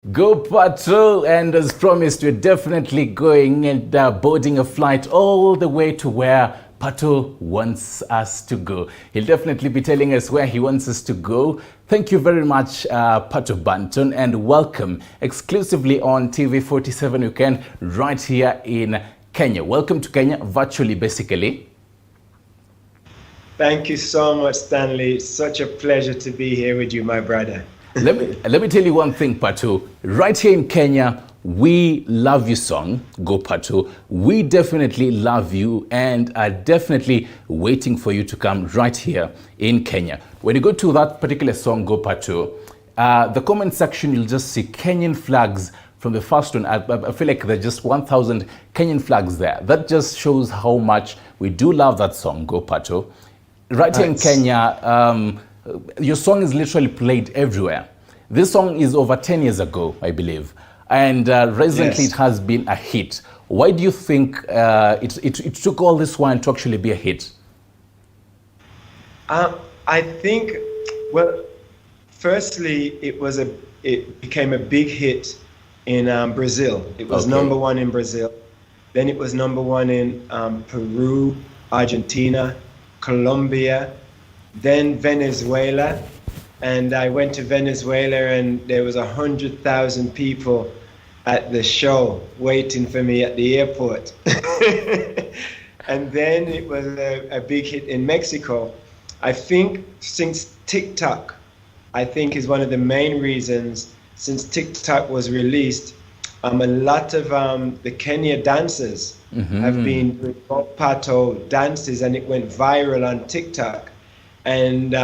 Go Pato, and as promised, we're definitely going and boarding a flight all the way to where Pato wants us to go. He'll definitely be telling us where he wants us to go. Thank you very much, Pato Banton, and welcome exclusively on TV47 Weekend right here in Kenya. Welcome to Kenya, virtually, basically. Thank you so much, Stanley. It's such a pleasure to be here with you, my brother. Let me tell you one thing, Pato. Right here in Kenya, we love your song, Go Pato. We definitely love you and are definitely waiting for you to come right here in Kenya. When you go to that particular song, Go Pato, the comment section, you'll just see Kenyan flags from the first one. I feel like there's just 1,000 Kenyan flags there. That just shows how much we do love that song, Go Pato. Right here in Kenya, your song is literally played everywhere. This song is over 10 years ago, I believe. And recently It has been a hit. Why do you think it took all this while to actually be a hit? I think, well, firstly, it became a big hit in Brazil. It was #1 in Brazil. Then it was #1 in Peru, Argentina, Colombia, then Venezuela. And I went to Venezuela and there was 100,000 people at the show waiting for me at the airport. And then it was a big hit in Mexico. I think since TikTok, I think is one of the main reasons, since TikTok was released, a lot of the Kenya dancers have been doing Pato dances, and it went viral on TikTok. And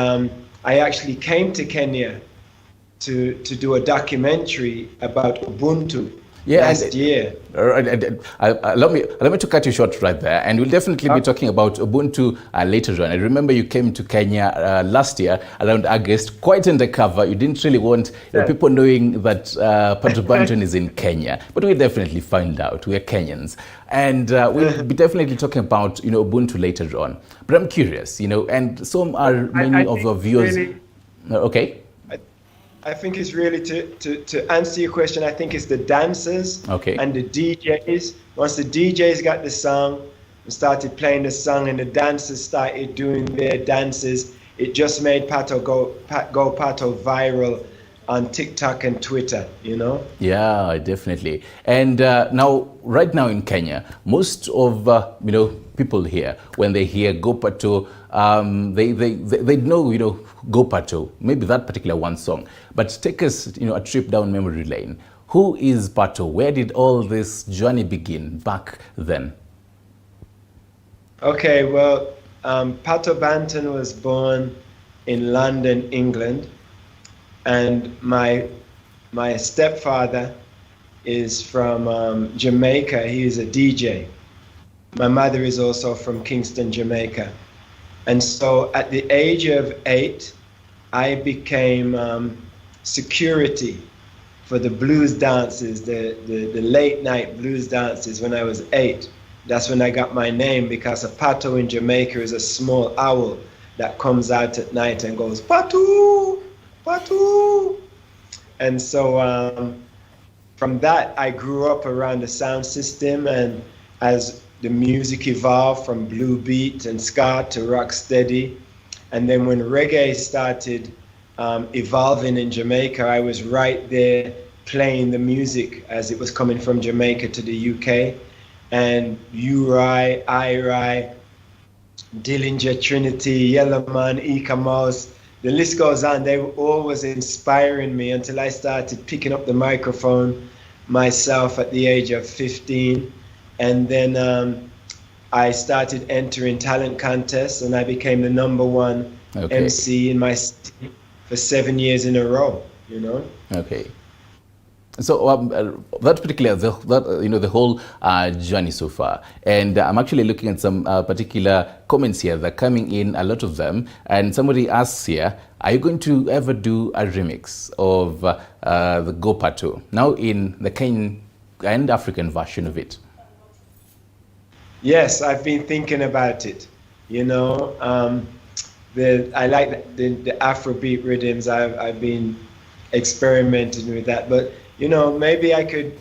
I actually came to Kenya to do a documentary about Ubuntu last year. Allow me to cut you short right there, and we'll definitely be talking about Ubuntu later on. I remember you came to Kenya last year around August, quite undercover. You didn't really want people knowing that Pato Banton is in Kenya, but we definitely find out. We're Kenyans, and we'll be definitely talking about Ubuntu later on. But I'm curious, and some are many of our viewers. Okay. I think it's really to answer your question. I think it's the dancers and the DJs. Once the DJs got the song and started playing the song, and the dancers started doing their dances, it just made Go Pato viral on TikTok and Twitter. Yeah, definitely. And right now in Kenya, most of people here, when they hear Go Pato, they know Go Pato, maybe that particular one song. But take us a trip down memory lane. Who is Pato? Where did all this journey begin back then? Okay, well, Pato Banton was born in London, England, and my stepfather is from Jamaica. He is a DJ. My mother is also from Kingston, Jamaica. And so at the age of 8, I became security for the blues dances, the late night blues dances when I was 8. That's when I got my name, because a pato in Jamaica is a small owl that comes out at night and goes, "Pato, Pato." And so from that, I grew up around the sound system, and as the music evolved from blue beat and ska to rock steady. And then when reggae started evolving in Jamaica, I was right there playing the music as it was coming from Jamaica to the UK. And Uri, Iri, Dillinger, Trinity, Yellowman, Eka Mouse, the list goes on. They were always inspiring me until I started picking up the microphone myself at the age of 15. And then I started entering talent contests, and I became the #1 MC in my city for 7 years in a row. Okay. So that particular, the whole journey so far, and I'm actually looking at some particular comments here. They're coming in, a lot of them, and somebody asks here, are you going to ever do a remix of the Go Pato, now in the Kenyan and African version of it? Yes, I've been thinking about it. I like the Afrobeat rhythms. I've been experimenting with that, but maybe I could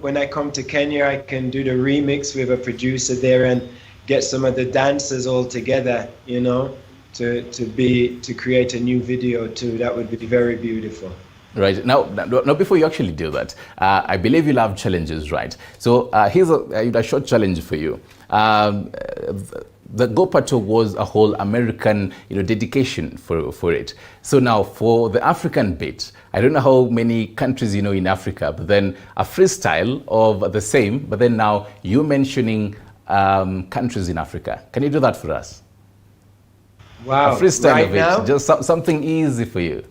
when I come to Kenya, I can do the remix with a producer there and get some of the dancers all together, to create a new video too. That would be very beautiful. Right. Now, before you actually do that, I believe you love challenges, right? So here's a short challenge for you. The Go Pato was a whole American, dedication for it. So now for the African bit, I don't know how many countries in Africa, but then a freestyle of the same, but then now you mentioning countries in Africa. Can you do that for us? Wow. A freestyle right of it, now? just something easy for you.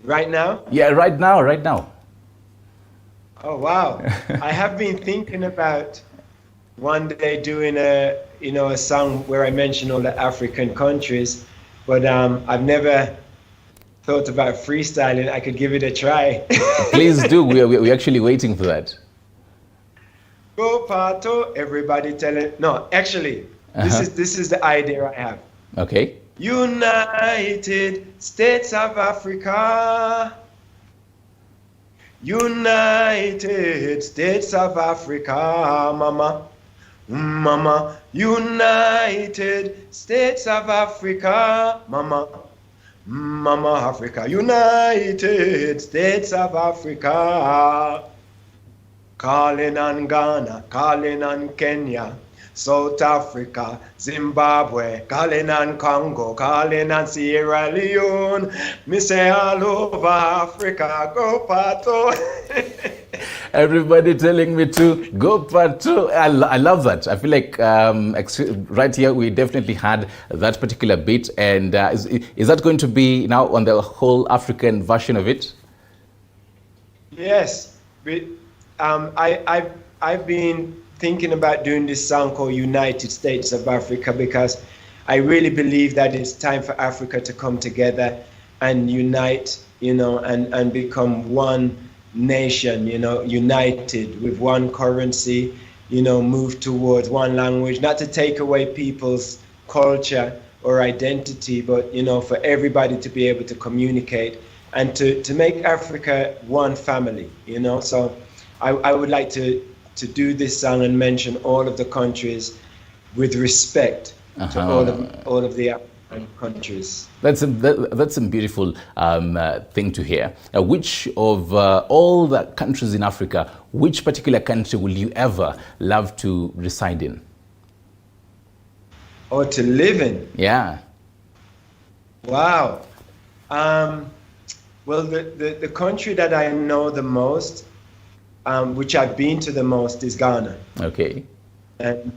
Right now? Yeah, right now. Oh, wow. I have been thinking about one day doing a song where I mention all the African countries, but I've never thought about freestyling. I could give it a try. Please do. We're actually waiting for that. Go Pato, everybody tell it. No, actually, this is the idea I have. Okay. United States of Africa. United States of Africa, mama. Mama, United States of Africa, mama. Mama Africa, United States of Africa. Calling on Ghana, calling on Kenya, South Africa, Zimbabwe, calling on Congo, calling on Sierra Leone. Me say all over Africa, go Pato. Everybody telling me to go Pato. I love that. I feel like right here we definitely had that particular bit. And is that going to be now on the whole African version of it? Yes. I've been thinking about doing this song called United States of Africa because I really believe that it's time for Africa to come together and unite, and become one nation, united with one currency, move towards one language, not to take away people's culture or identity, but, for everybody to be able to communicate and to make Africa one family, So I would like to do this song and mention all of the countries with respect to all of the African countries. That's a beautiful thing to hear. Which of all the countries in Africa, which particular country will you ever love to reside in? Or to live in? Yeah. Wow. Well, the country that I know the most, which I've been to the most, is Ghana. Okay. And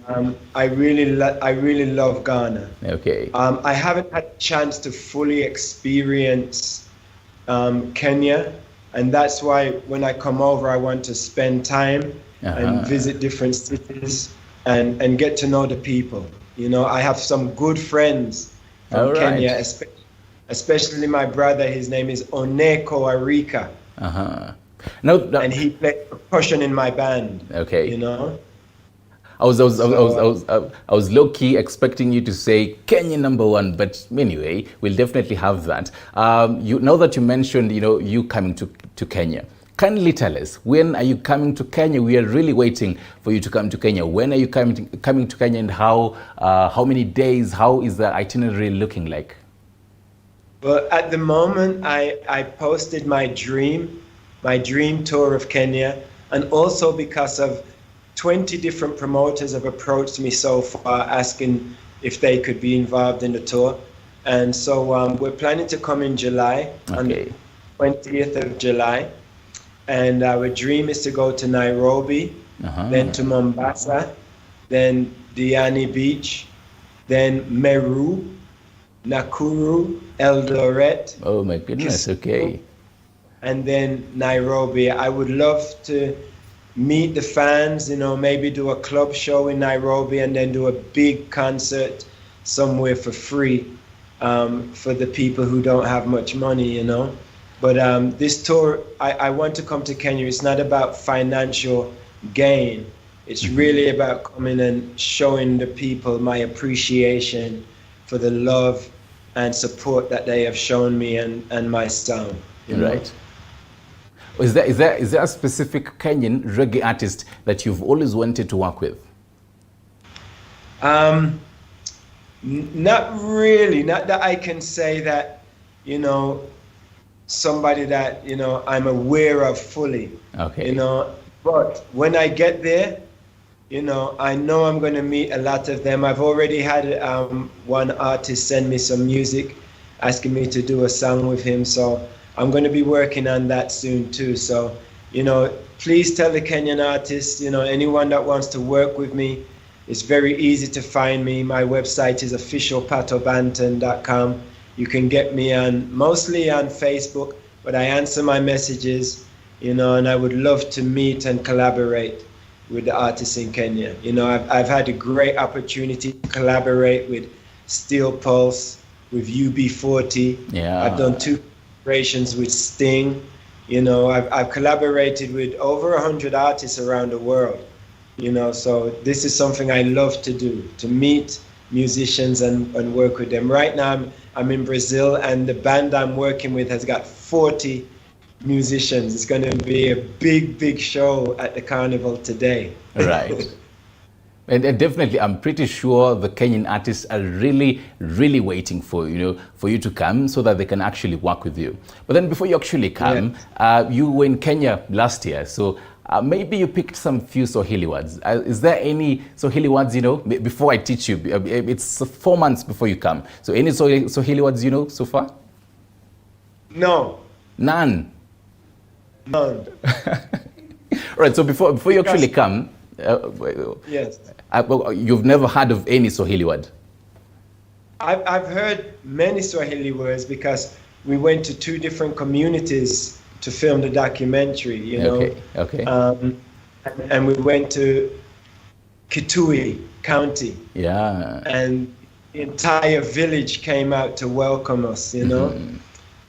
I really love Ghana. Okay. I haven't had a chance to fully experience Kenya, and that's why when I come over, I want to spend time and visit different cities and get to know the people. I have some good friends from Kenya, especially my brother. His name is Oneko Arika. No, and he played percussion in my band. Okay. I was low key expecting you to say Kenya #1, but anyway, we'll definitely have that. Now that you mentioned, you coming to Kenya, kindly tell us, when are you coming to Kenya? We are really waiting for you to come to Kenya. When are you coming to Kenya, and how many days? How is the itinerary looking like? Well, at the moment, I posted my dream tour of Kenya, and also because of 20 different promoters have approached me so far asking if they could be involved in the tour. And so we're planning to come in July, on the 20th of July. And our dream is to go to Nairobi, then to Mombasa, then Diani Beach, then Meru, Nakuru, Eldoret. Oh my goodness, okay. And then Nairobi. I would love to meet the fans, maybe do a club show in Nairobi and then do a big concert somewhere for free for the people who don't have much money, But this tour, I want to come to Kenya. It's not about financial gain. It's really about coming and showing the people my appreciation for the love and support that they have shown me and my song. Right. Is there a specific Kenyan reggae artist that you've always wanted to work with? Not really. Not that I can say that, you know, somebody that, you know, I'm aware of fully. Okay. You know, but when I get there, you know I'm going to meet a lot of them. I've already had one artist send me some music, asking me to do a song with him. So I'm going to be working on that soon too. So, you know, please tell the Kenyan artists, you know, anyone that wants to work with me, it's very easy to find me. My website is officialpatobanton.com. You can get me mostly on Facebook, but I answer my messages, you know, and I would love to meet and collaborate with the artists in Kenya. You know, I've had a great opportunity to collaborate with Steel Pulse, with UB40. Yeah. I've done 2 collaborations with Sting. You know, I've collaborated with over 100 artists around the world. You know, so this is something I love to do, to meet musicians and work with them. Right now I'm in Brazil, and the band I'm working with has got 40 musicians. It's going to be a big show at the carnival today. Right. And definitely, I'm pretty sure the Kenyan artists are really waiting for you to come so that they can actually work with you. But then before you actually come, you were in Kenya last year, so maybe you picked some few Swahili words. Is there any Swahili words, you know, before I teach you? It's 4 months before you come. So any Swahili words you know so far? No. None? None. Right, so before you actually come, yes. You've never heard of any Swahili word? I've heard many Swahili words because we went to 2 different communities to film the documentary, you know. Okay. And we went to Kitui County. Yeah. And the entire village came out to welcome us, you know.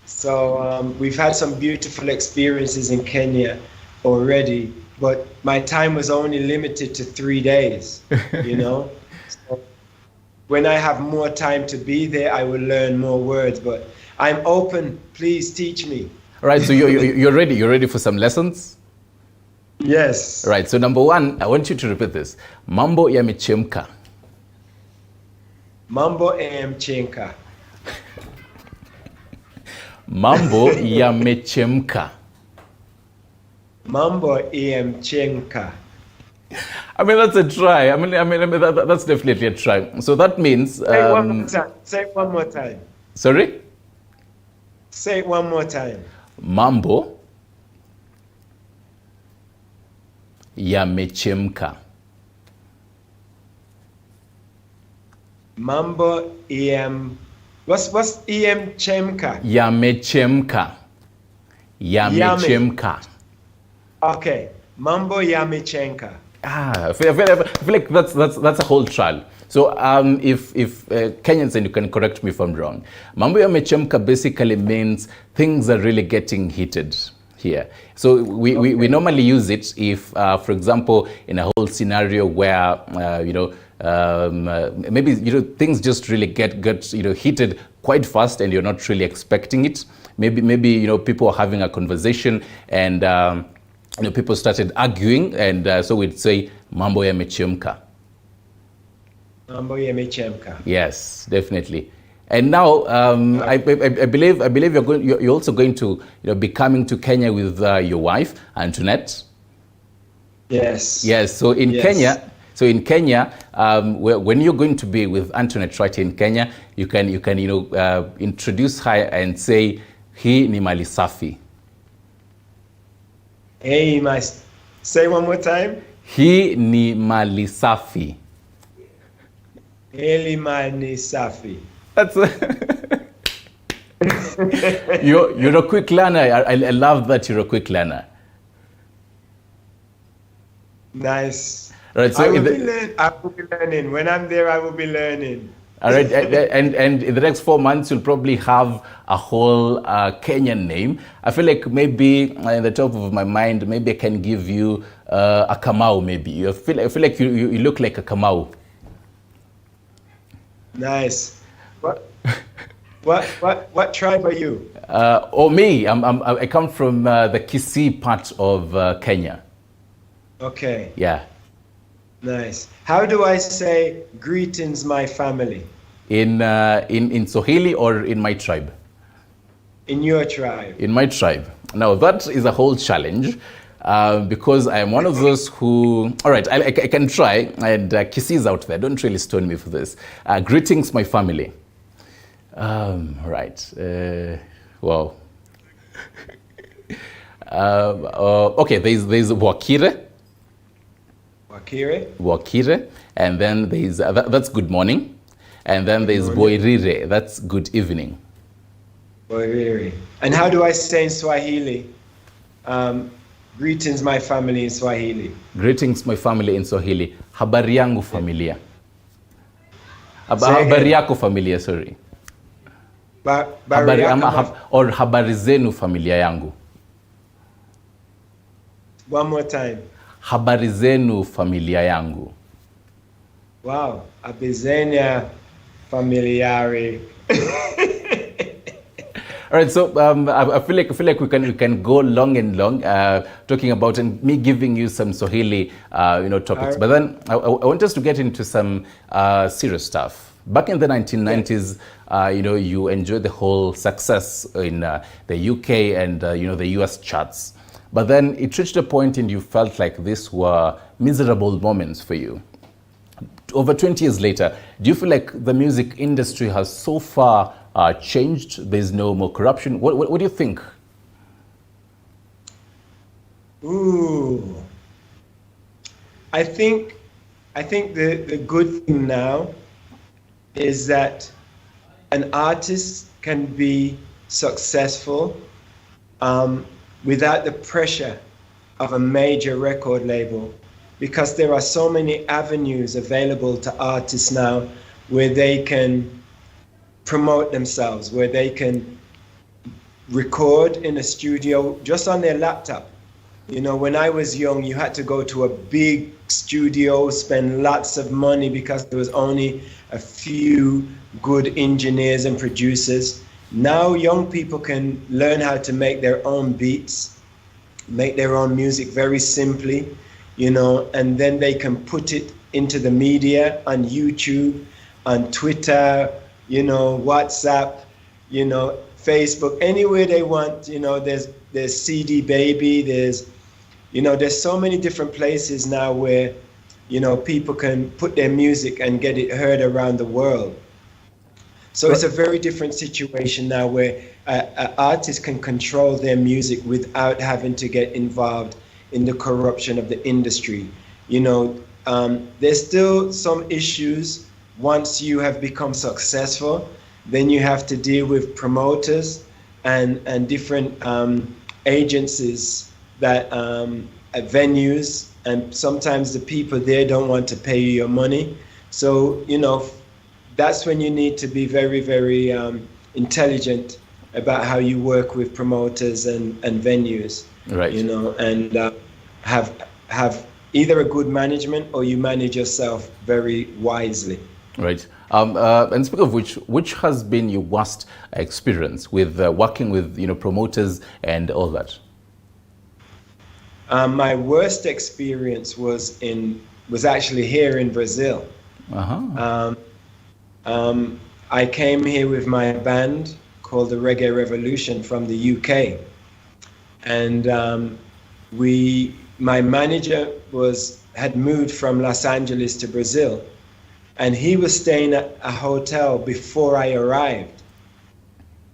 So we've had some beautiful experiences in Kenya already, but my time was only limited to 3 days, you know. So when I have more time to be there, I will learn more words, but I'm open. Please teach me. Right, so you're ready. You're ready for some lessons? Yes. Right, so number 1, I want you to repeat this. Mambo yamechemka. Mambo yamechemka. Mambo yamechemka. Mambo yamechemka. I mean, that's a try. I mean, that's definitely a try. So that means... Say it one more time. Say it one more time. Sorry? Say it one more time. Mambo yamechemka. Mambo what's yamechemka? Yamechemka. Okay. Mambo yamechemka. I feel like that's a whole trial. So if Kenyans, and you can correct me if I'm wrong, Mambo yamechemka basically means things are really getting heated here. So we normally use it if, for example, in a whole scenario where maybe things just really get heated quite fast, and you're not really expecting it. Maybe people are having a conversation, and people started arguing, and so we'd say Mambo yamechemka. Mambo yamechemka. Yes, definitely. And now, I believe you're also going to be coming to Kenya with your wife, Antoinette. Yes. Yes. So in Kenya, when you're going to be with Antoinette right here in Kenya, you can introduce her and say, "Hii ni mali safi." Hey, say one more time. Hii ni mali safi. Hii ni mali safi. That's you're a quick learner. I love that you're a quick learner. Nice. Right, so I will be learning. When I'm there, I will be learning. All right, and in the next 4 months, you'll probably have a whole Kenyan name. I feel like maybe in the top of my mind, maybe I can give you a Kamau. Maybe I feel like you look like a Kamau. Nice. What? What tribe are you? Or me, I come from the Kisii part of Kenya. Okay, Yeah. nice. How do I say greetings, my family? In Swahili or in my tribe? In your tribe. In my tribe. Now, that is a whole challenge because I am one of those who... All right, I can try. And Kisi's out there. Don't really stone me for this. Greetings, my family. Right. Wow. Okay, there's Wakire. Wakire. And then there's... that's good morning. And then there's Boirire. That's good evening. And how do I say in Swahili? Greetings, my family in Swahili. Greetings, my family in Swahili. Habari yangu familia. Habari yako familia, sorry. Or habari zenu familia yangu. One more time. Habari zenu familia yangu. Wow, abizenia familiare. All right, so I feel like we can go long and long talking about and me giving you some Swahili topics. But then I want us to get into some serious stuff. Back in the 1990s, you enjoyed the whole success in the UK and the US charts. But then it reached a point and you felt like these were miserable moments for you. Over 20 years later, do you feel like the music industry has so far changed? There's no more corruption. What do you think? Ooh, I think the good thing now is that an artist can be successful without the pressure of a major record label, because there are so many avenues available to artists now where they can promote themselves, where they can record in a studio just on their laptop. When I was young, you had to go to a big studio, spend lots of money because there was only a few good engineers and producers. Now young people can learn how to make their own beats, make their own music very simply, and then they can put it into the media on YouTube, on Twitter, WhatsApp, Facebook, anywhere they want. There's CD Baby, there's so many different places now where, people can put their music and get it heard around the world. So it's a very different situation now where artists can control their music without having to get involved in the corruption of the industry. There's still some issues. Once you have become successful, then you have to deal with promoters and different agencies that venues, and sometimes the people there don't want to pay you your money. So, that's when you need to be very, very intelligent about how you work with promoters and venues. Right. And have either a good management or you manage yourself very wisely. Right. And speaking of which has been your worst experience with working with promoters and all that? My worst experience was actually here in Brazil. Uh-huh. I came here with my band called the Reggae Revolution from the UK, and my manager had moved from Los Angeles to Brazil, and he was staying at a hotel before I arrived.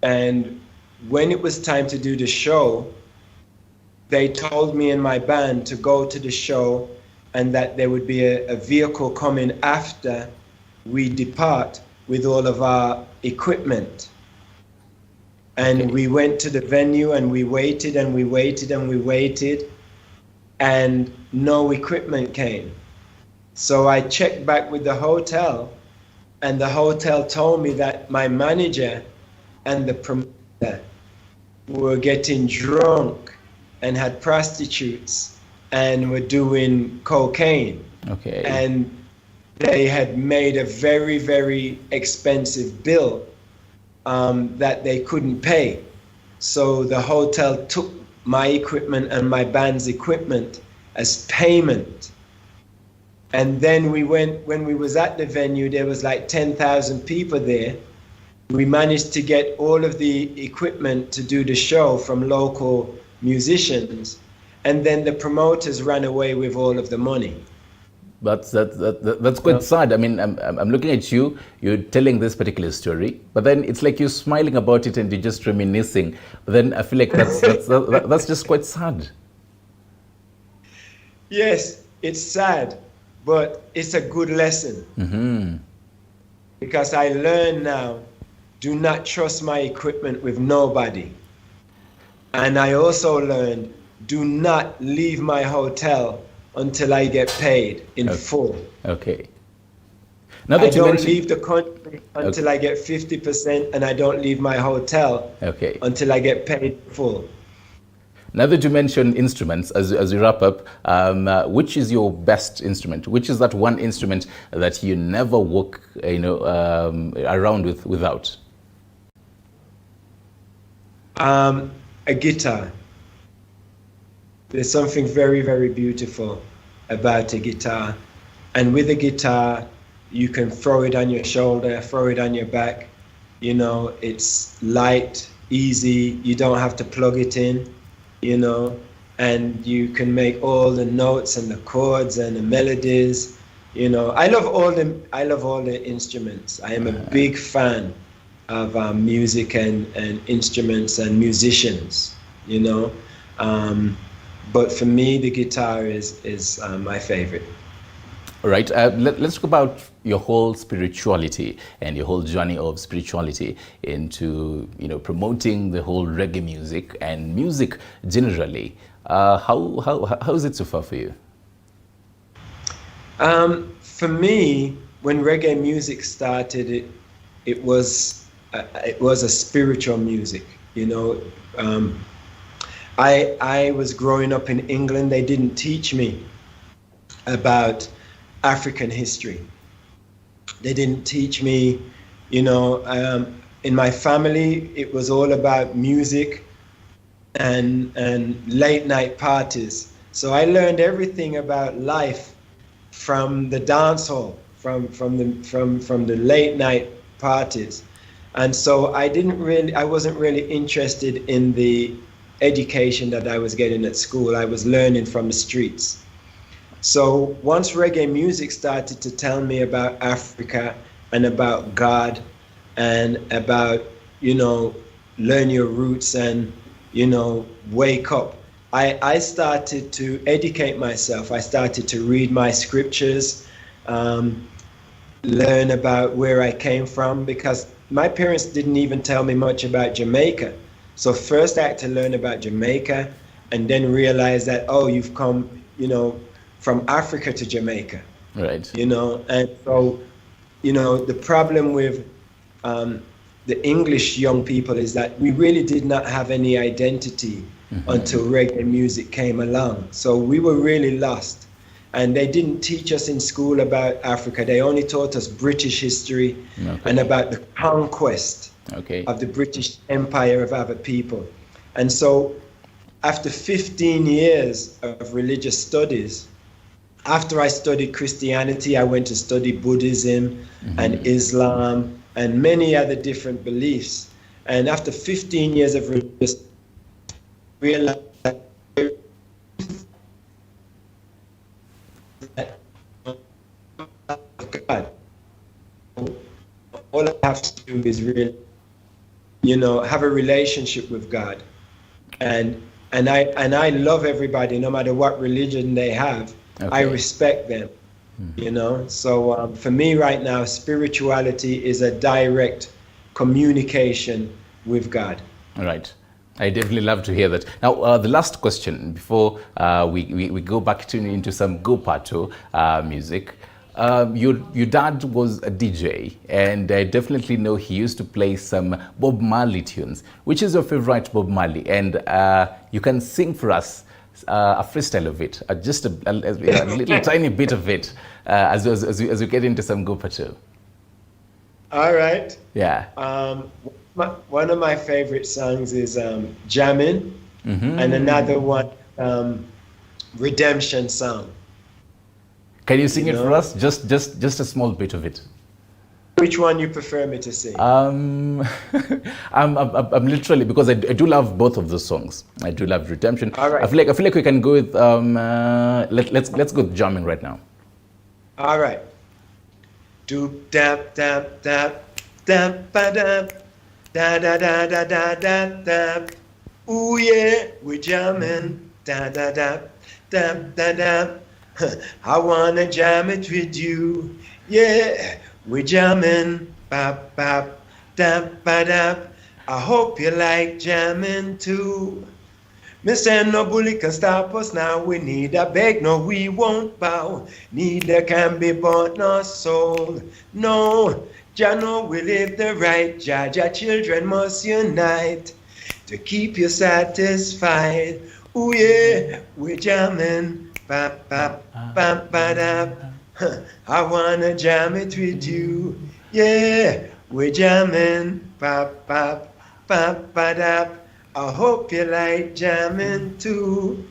And when it was time to do the show, they told me and my band to go to the show and that there would be a vehicle coming after we depart with all of our equipment. And Okay. we went to the venue and we waited and we waited and we waited, and no equipment came. So I checked back with the hotel, and the hotel told me that my manager and the promoter were getting drunk and had prostitutes and were doing cocaine. Okay. And they had made a very, very expensive bill that they couldn't pay. So the hotel took my equipment and my band's equipment as payment. And then when we was at the venue, there was like 10,000 people there. We managed to get all of the equipment to do the show from local musicians. And then the promoters ran away with all of the money. That's quite sad. I mean, I'm looking at you, you're telling this particular story, but then it's like you're smiling about it and you're just reminiscing. But then I feel like that's just quite sad. Yes, it's sad, but it's a good lesson. Mm-hmm. Because I learn now, do not trust my equipment with nobody. And I also learned, do not leave my hotel until I get paid in full. Okay. Now that I you don't mentioned... leave the country until I get 50%, and I don't leave my hotel until I get paid full. Now that you mentioned instruments, as we wrap up, which is your best instrument? Which is that one instrument that you never walk, around without? A guitar. There's something very, very beautiful about a guitar. And with a guitar, you can throw it on your shoulder, throw it on your back. You know, it's light, easy. You don't have to plug it in, and you can make all the notes and the chords and the melodies. I love all the instruments. I am a big fan of music and instruments and musicians, but for me, the guitar is my favorite. All right. Let's talk about your whole spirituality and your whole journey of spirituality into, promoting the whole reggae music and music generally. How is it so far for you? For me, when reggae music started, it was a spiritual music. I was growing up in England. They didn't teach me about African history. They didn't teach me, in my family, it was all about music and late night parties. So I learned everything about life from the dance hall, from the late night parties. And so I wasn't really interested in the education that I was getting at school. I was learning from the streets. So once reggae music started to tell me about Africa and about God and about, learn your roots and, wake up, I started to educate myself. I started to read my scriptures, learn about where I came from, because my parents didn't even tell me much about Jamaica. So first I had to learn about Jamaica and then realize that, you've come, from Africa to Jamaica. Right. And so, the problem with the English young people is that we really did not have any identity until reggae music came along. So we were really lost. And they didn't teach us in school about Africa. They only taught us British history and about the conquest of the British Empire of other people. And so after 15 years of religious studies, after I studied Christianity, I went to study Buddhism and Islam and many other different beliefs. And after 15 years of religious studies, I realized that God, all I have to do is really, have a relationship with God. And I love everybody, no matter what religion they have. I respect them, So for me right now, spirituality is a direct communication with God. All right. I definitely love to hear that. Now, the last question before we go back into some Pato music. Your dad was a DJ, and I definitely know he used to play some Bob Marley tunes. Which is your favorite Bob Marley? And you can sing for us a freestyle of it, just a little tiny bit of it, as we get into some Pato. All right. Yeah. one of my favorite songs is Jammin', and another one, Redemption Song. Can you sing it for us? Just a small bit of it. Which one you prefer me to sing? I'm literally, because I do love both of those songs. I do love Redemption. All right. I feel like we can go with let's go with Jamming right now. All right. Doop dap dap dap dap ba dap da da da da da da dap. Ooh yeah, we jamming da da da dap da da. I wanna jam it with you. Yeah, we jamming bap bap dap ba dap. I hope you like jamming too. Mr. No bully can stop us now. We neither beg, no, we won't bow. Neither can be bought nor sold. No, Jah know we live the right. Jah children must unite to keep you satisfied. Ooh yeah, we jamming, bap bap bap ba dap. I wanna jam it with you. Yeah, we jamming, bap bap bap ba dap. I hope you like jamming too.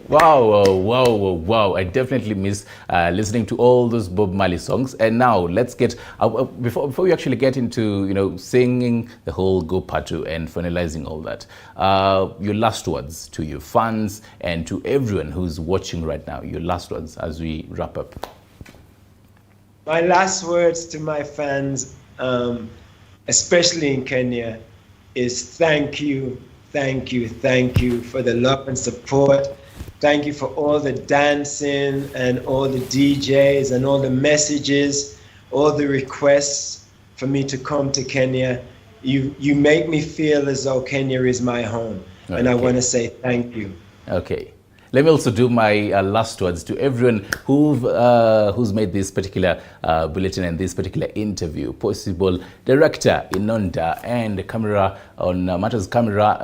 Wow. I definitely miss listening to all those Bob Marley songs. And now let's get, before we actually get into, singing the whole Go Pato and finalizing all that, your last words to your fans and to everyone who's watching right now, your last words as we wrap up. My last words to my fans, especially in Kenya, is thank you for the love and support. Thank you for all the dancing and all the DJs and all the messages, all the requests for me to come to Kenya. You make me feel as though Kenya is my home. Okay. And I want to say thank you. Okay. Let me also do my last words to everyone who's made this particular bulletin and this particular interview possible. Director Inonda and camera on Matters camera.